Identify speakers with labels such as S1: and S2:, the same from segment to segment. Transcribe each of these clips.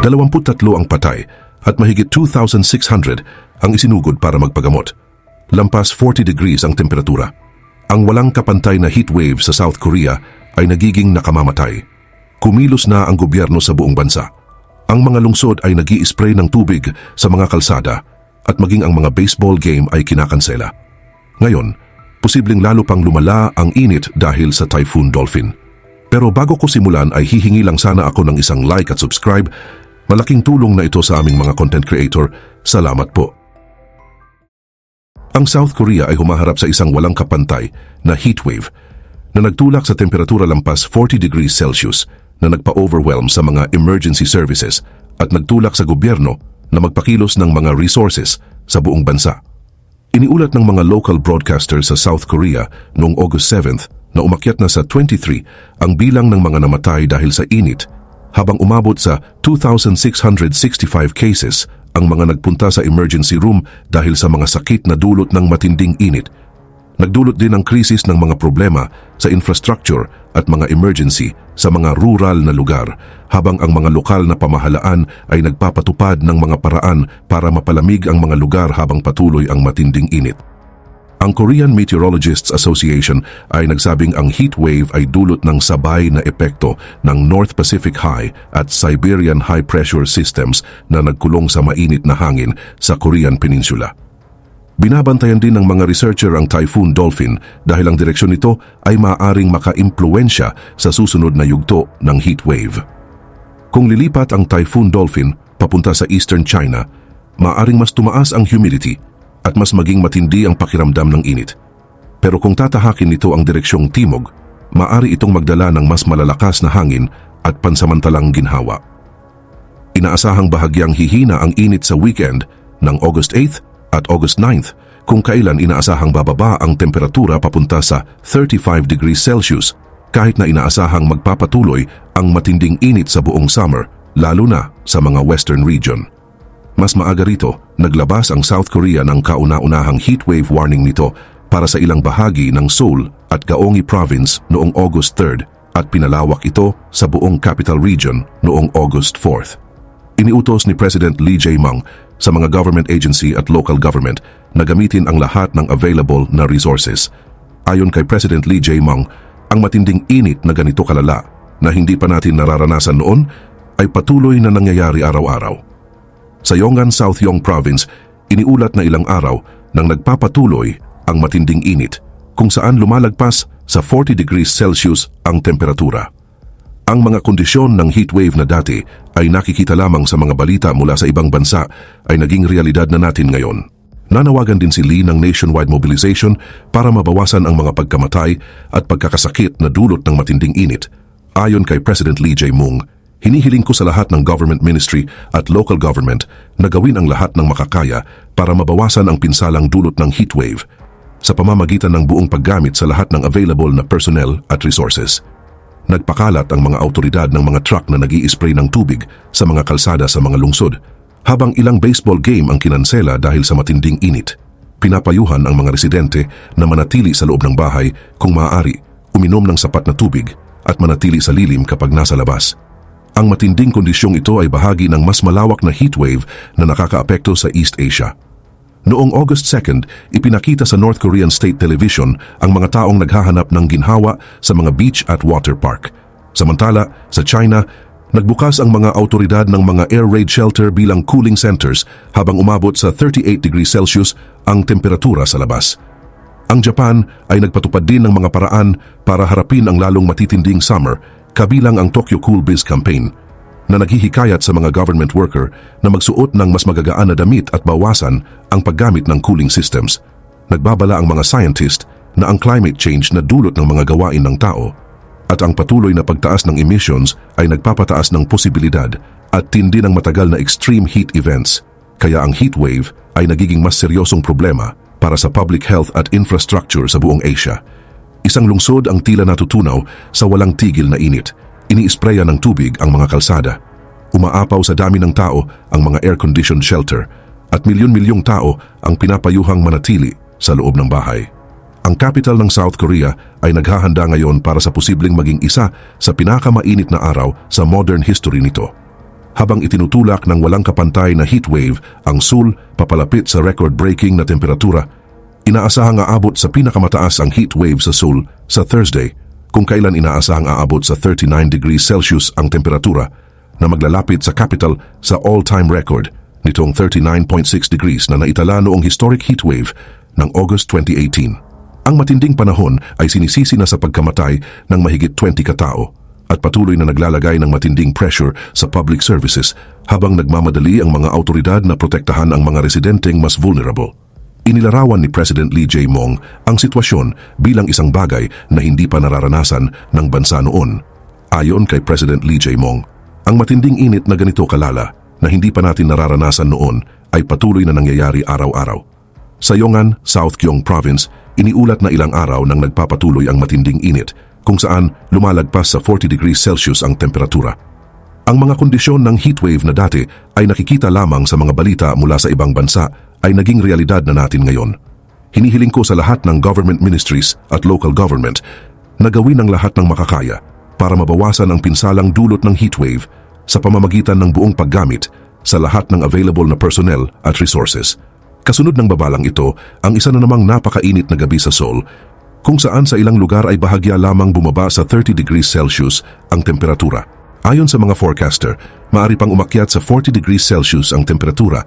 S1: 23 ang patay at mahigit 2,600 ang isinugod para magpagamot. Lampas 40 degrees ang temperatura. Ang walang kapantay na heat wave sa South Korea ay nagiging nakamamatay. Kumilos na ang gobyerno sa buong bansa. Ang mga lungsod ay nag-i-spray ng tubig sa mga kalsada at maging ang mga baseball game ay kinakansela. Ngayon, posibleng lalo pang lumala ang init dahil sa Typhoon Dolphin. Pero bago ko simulan ay hihingi lang sana ako ng isang like at subscribe. Malaking tulong na ito sa aming mga content creator. Salamat po. Ang South Korea ay humaharap sa isang walang kapantay na heat wave na nagtulak sa temperatura lampas 40 degrees Celsius na nagpa-overwhelm sa mga emergency services at nagtulak sa gobyerno na magpakilos ng mga resources sa buong bansa. Iniulat ng mga local broadcasters sa South Korea noong August 7th na umakyat na sa 23 ang bilang ng mga namatay dahil sa init, habang umabot sa 2,665 cases ang mga nagpunta sa emergency room dahil sa mga sakit na dulot ng matinding init. Nagdulot din ang krisis ng mga problema sa infrastructure at mga emergency sa mga rural na lugar, habang ang mga lokal na pamahalaan ay nagpapatupad ng mga paraan para mapalamig ang mga lugar habang patuloy ang matinding init. Ang Korean Meteorologists Association ay nagsabing ang heat wave ay dulot ng sabay na epekto ng North Pacific High at Siberian High Pressure Systems na nagkulong sa mainit na hangin sa Korean Peninsula. Binabantayan din ng mga researcher ang Typhoon Dolphin dahil ang direksyon nito ay maaaring maka-impluwensya sa susunod na yugto ng heat wave. Kung lilipat ang Typhoon Dolphin papunta sa Eastern China, maaaring mas tumaas ang humidity at mas maging matindi ang pakiramdam ng init. Pero kung tatahakin nito ang direksyong timog, maaari itong magdala ng mas malalakas na hangin at pansamantalang ginhawa. Inaasahang bahagyang hihina ang init sa weekend ng August 8th at August 9th, kung kailan inaasahang bababa ang temperatura papunta sa 35 degrees Celsius, kahit na inaasahang magpapatuloy ang matinding init sa buong summer, lalo na sa mga western region. Mas maaga rito, naglabas ang South Korea ng kauna-unahang heatwave warning nito para sa ilang bahagi ng Seoul at Gyeonggi Province noong August 3rd at pinalawak ito sa buong capital region noong August 4th. Iniutos ni President Lee Jae-myung sa mga government agency at local government na gamitin ang lahat ng available na resources. Ayon kay President Lee Jae-myung, ang matinding init na ganito kalala na hindi pa natin nararanasan noon ay patuloy na nangyayari araw-araw. Sa Yongan, South Yong Province, iniulat na ilang araw nang nagpapatuloy ang matinding init kung saan lumalagpas sa 40 degrees Celsius ang temperatura. Ang mga kondisyon ng heatwave na dati ay nakikita lamang sa mga balita mula sa ibang bansa ay naging realidad na natin ngayon. Nanawagan din si Lee ng nationwide mobilization para mabawasan ang mga pagkamatay at pagkakasakit na dulot ng matinding init. Ayon kay President Lee Jae-myung, hinihiling ko sa lahat ng government ministry at local government na gawin ang lahat ng makakaya para mabawasan ang pinsalang dulot ng heatwave sa pamamagitan ng buong paggamit sa lahat ng available na personnel at resources. Nagpakalat ang mga autoridad ng mga truck na nag-i-spray ng tubig sa mga kalsada sa mga lungsod, habang ilang baseball game ang kinansela dahil sa matinding init. Pinapayuhan ang mga residente na manatili sa loob ng bahay kung maaari, uminom ng sapat na tubig at manatili sa lilim kapag nasa labas. Ang matinding kondisyong ito ay bahagi ng mas malawak na heatwave na nakakaapekto sa East Asia. Noong August 2nd, ipinakita sa North Korean State Television ang mga taong naghahanap ng ginhawa sa mga beach at water park. Samantala, sa China, nagbukas ang mga autoridad ng mga air raid shelter bilang cooling centers habang umabot sa 38 degrees Celsius ang temperatura sa labas. Ang Japan ay nagpatupad din ng mga paraan para harapin ang lalong matitinding summer, kabilang ang Tokyo Cool Biz Campaign, na naghihikayat sa mga government worker na magsuot ng mas magagaan na damit at bawasan ang paggamit ng cooling systems. Nagbabala ang mga scientist na ang climate change na dulot ng mga gawain ng tao at ang patuloy na pagtaas ng emissions ay nagpapataas ng posibilidad at tindi ng matagal na extreme heat events, kaya ang heat wave ay nagiging mas seryosong problema para sa public health at infrastructure sa buong Asia. Isang lungsod ang tila natutunaw sa walang tigil na init. Iniispraya ng tubig ang mga kalsada. Umaapaw sa dami ng tao ang mga air-conditioned shelter at milyon-milyong tao ang pinapayuhang manatili sa loob ng bahay. Ang capital ng South Korea ay naghahanda ngayon para sa posibleng maging isa sa pinakamainit na araw sa modern history nito. Habang itinutulak ng walang kapantay na heatwave ang Seoul papalapit sa record-breaking na temperatura, inaasahang aabot sa pinakamataas ang heatwave sa Seoul sa Thursday, kung kailan inaasahang aabot sa 39 degrees Celsius ang temperatura na maglalapit sa capital sa all-time record nitong 39.6 degrees na naitala noong historic heatwave ng August 2018. Ang matinding panahon ay sinisisi na sa pagkamatay ng mahigit 20 katao at patuloy na naglalagay ng matinding pressure sa public services habang nagmamadali ang mga autoridad na protektahan ang mga residenteng mas vulnerable. Inilarawan ni President Lee Jae-myung ang sitwasyon bilang isang bagay na hindi pa nararanasan ng bansa noon. Ayon kay President Lee Jae-myung, ang matinding init na ganito kalala na hindi pa natin nararanasan noon ay patuloy na nangyayari araw-araw. Sa Yongan, South Gyeong Province, iniulat na ilang araw nang nagpapatuloy ang matinding init kung saan lumalagpas sa 40 degrees Celsius ang temperatura. Ang mga kondisyon ng heatwave na dati ay nakikita lamang sa mga balita mula sa ibang bansa ay naging realidad na natin ngayon. Hinihiling ko sa lahat ng government ministries at local government na gawin ang lahat ng makakaya para mabawasan ang pinsalang dulot ng heatwave sa pamamagitan ng buong paggamit sa lahat ng available na personnel at resources. Kasunod ng babalang ito, ang isa na namang napakainit na gabi sa Seoul, kung saan sa ilang lugar ay bahagya lamang bumaba sa 30 degrees Celsius ang temperatura. Ayon sa mga forecaster, maaari pang umakyat sa 40 degrees Celsius ang temperatura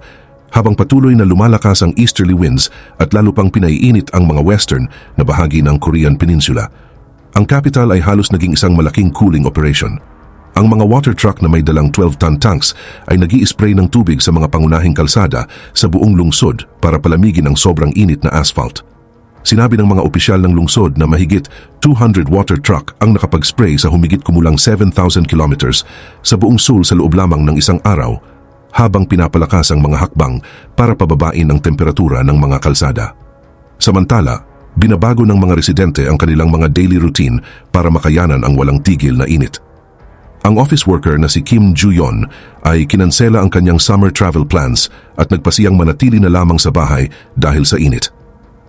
S1: habang patuloy na lumalakas ang easterly winds at lalo pang pinaiinit ang mga western na bahagi ng Korean Peninsula. Ang capital ay halos naging isang malaking cooling operation. Ang mga water truck na may dalang 12-ton tanks ay nag-i-spray ng tubig sa mga pangunahing kalsada sa buong lungsod para palamigin ang sobrang init na asphalt. Sinabi ng mga opisyal ng lungsod na mahigit 200 water truck ang nakapag-spray sa humigit kumulang 7,000 kilometers sa buong Seoul sa loob lamang ng isang araw habang pinapalakas ang mga hakbang para pababain ang temperatura ng mga kalsada. Samantala, binabago ng mga residente ang kanilang mga daily routine para makayanan ang walang tigil na init. Ang office worker na si Kim Joo-yeon ay kinansela ang kanyang summer travel plans at nagpasiyang manatili na lamang sa bahay dahil sa init.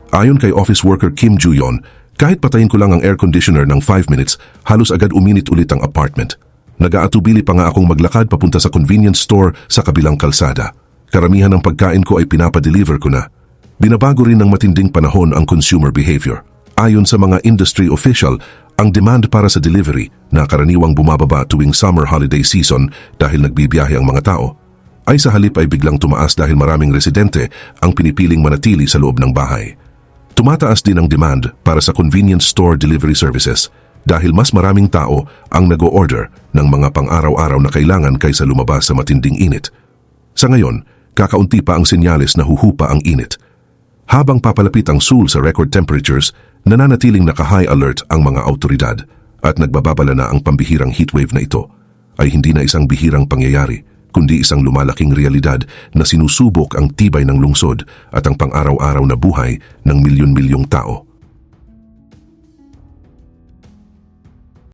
S1: Ayon kay office worker Kim Joo-yeon, kahit patayin ko lang ang air conditioner ng 5 minutes, halos agad uminit ulit ang apartment. Nag-aatubili pa nga akong maglakad papunta sa convenience store sa kabilang kalsada. Karamihan ng pagkain ko ay pinapa-deliver ko na. Binabago rin ng matinding panahon ang consumer behavior. Ayon sa mga industry official, ang demand para sa delivery na karaniwang bumababa tuwing summer holiday season dahil nagbibiyahe ang mga tao, ay sa halip ay biglang tumaas dahil maraming residente ang pinipiling manatili sa loob ng bahay. Tumataas din ang demand para sa convenience store delivery services dahil mas maraming tao ang nag-o-order ng mga pang-araw-araw na kailangan kaysa lumabas sa matinding init. Sa ngayon, kakaunti pa ang senyales na huhupa ang init. Habang papalapit ang Seoul sa record temperatures, nananatiling naka-high alert ang mga autoridad at nagbababala na ang pambihirang heatwave na ito ay hindi na isang bihirang pangyayari, kundi isang lumalaking realidad na sinusubok ang tibay ng lungsod at ang pang-araw-araw na buhay ng milyon-milyong tao.